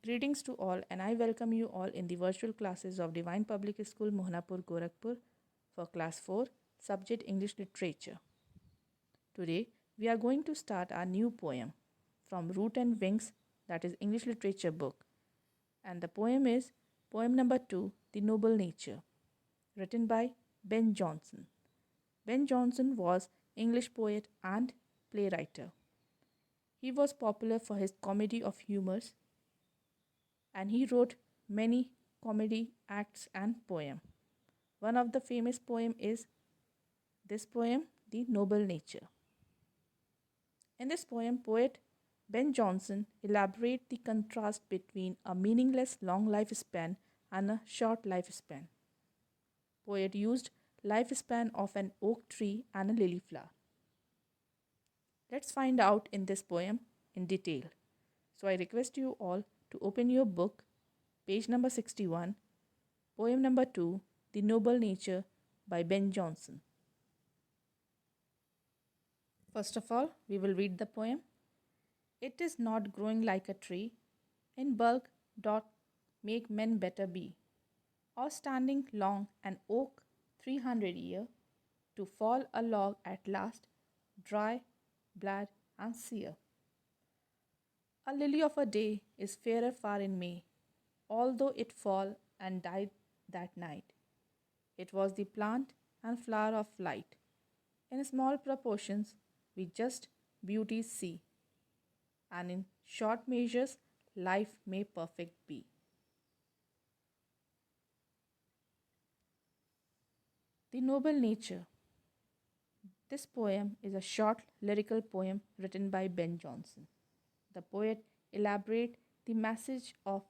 Greetings to all, and I welcome you all in the virtual classes of Divine Public School, Mohanapur, Gorakhpur for Class 4, Subject English Literature. Today, we are going to start our new poem from Root and Wings, that is English Literature book. And the poem is poem number 2, The Noble Nature, written by Ben Jonson. Ben Jonson was English poet and playwright. He was popular for his comedy of humors and he wrote many comedy acts and poem. One of the famous poem is this poem, The Noble Nature. In this poem, poet Ben Jonson elaborates the contrast between a meaningless long lifespan and a short lifespan. Poet used lifespan of an oak tree and a lily flower. Let's find out in this poem in detail. So I request you all to open your book, page number 61, poem number 2, The Noble Nature by Ben Jonson. First of all, we will read the poem. It is not growing like a tree, in bulk doth make men better be, or standing long an oak 300 year, to fall a log at last, dry, blad, and sere. A lily of a day is fairer far in May, although it fall and died that night. It was the plant and flower of light. In small proportions we just beauties see, and in short measures life may perfect be. The Noble Nature. This poem is a short lyrical poem written by Ben Jonson. The poet elaborates the message of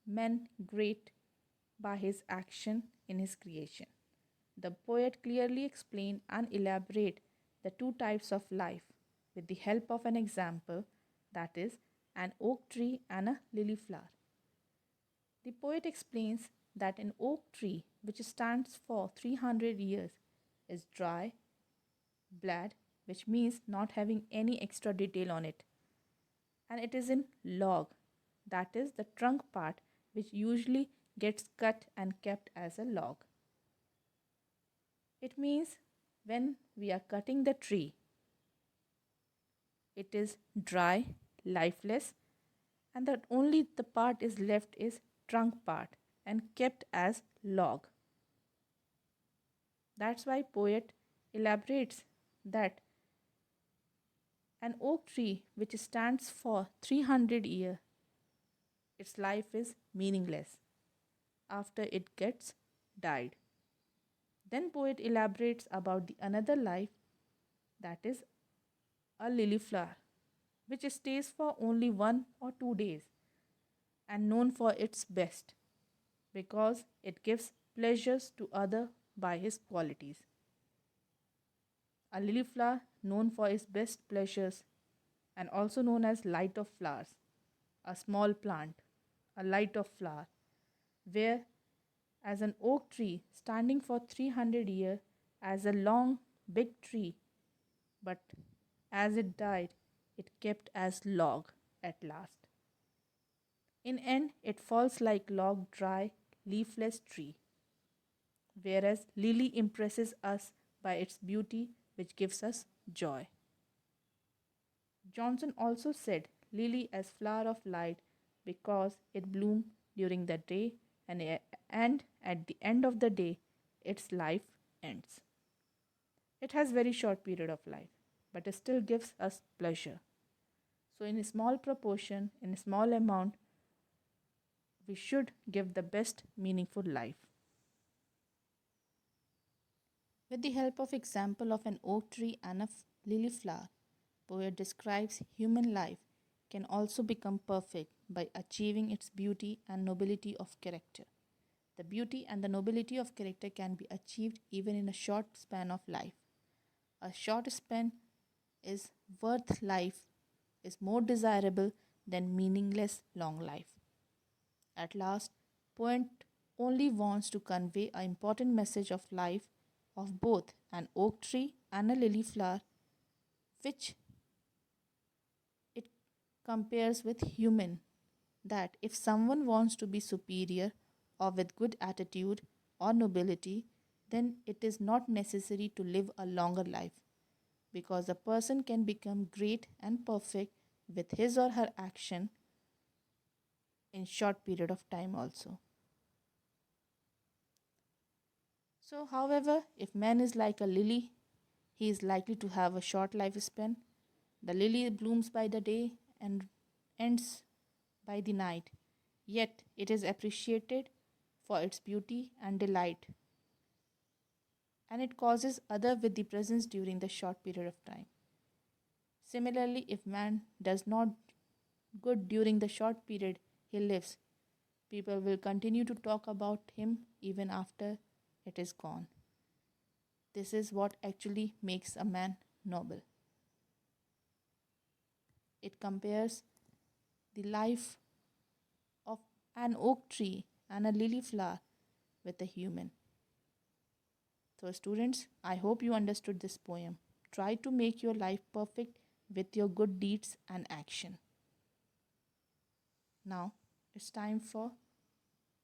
man great by his action in his creation. The poet clearly explains and elaborates the two types of life with the help of an example, that is, an oak tree and a lily flower. The poet explains that an oak tree, which stands for 300 years, is dry, blad, which means not having any extra detail on it, and it is in log, that is the trunk part, which usually gets cut and kept as a log. It means when we are cutting the tree, it is dry, lifeless, and that only the part is left is trunk part and kept as log. That's why poet elaborates that an oak tree which stands for 300 years, its life is meaningless after it gets died. Then poet elaborates about the another life, that is a lily flower, which stays for only 1 or 2 days and known for its best because it gives pleasures to other by his qualities. A lily flower known for its best pleasures and also known as light of flowers, a small plant, a light of flower, where as an oak tree standing for 300 years as a long big tree, but as it died, it kept as log at last. In end, it falls like log dry, leafless tree, whereas lily impresses us by its beauty, which gives us joy. Johnson also said lily as flower of light because it bloomed during the day and at the end of the day its life ends. It has very short period of life, but it still gives us pleasure. So in a small proportion, in a small amount, we should give the best meaningful life. With the help of example of an oak tree and a lily flower, poet describes human life can also become perfect by achieving its beauty and nobility of character. The beauty and the nobility of character can be achieved even in a short span of life. A short span is worth life is more desirable than meaningless long life. At last, poet only wants to convey an important message of life of both an oak tree and a lily flower, which it compares with human, that if someone wants to be superior or with good attitude or nobility, then it is not necessary to live a longer life because a person can become great and perfect with his or her action in short period of time also. So however, if man is like a lily, he is likely to have a short lifespan. The lily blooms by the day and ends by the night, yet it is appreciated for its beauty and delight, and it causes other with the presence during the short period of time. Similarly, if man does not good during the short period he lives, people will continue to talk about him even after it is gone. This is what actually makes a man noble. It compares the life of an oak tree and a lily flower with a human. So, students, I hope you understood this poem. Try to make your life perfect with your good deeds and action. Now, it's time for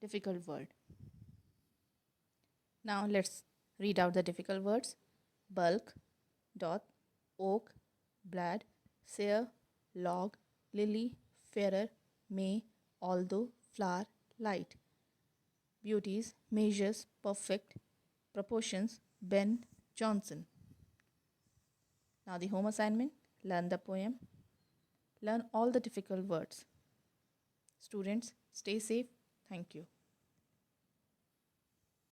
difficult word. Now, let's read out the difficult words. Bulk, doth, oak, blad, sere, log, lily, fairer, may, although, flower, light. Beauties, measures, perfect, proportions, Ben Jonson. Now the home assignment, learn the poem, learn all the difficult words. Students, stay safe. Thank you.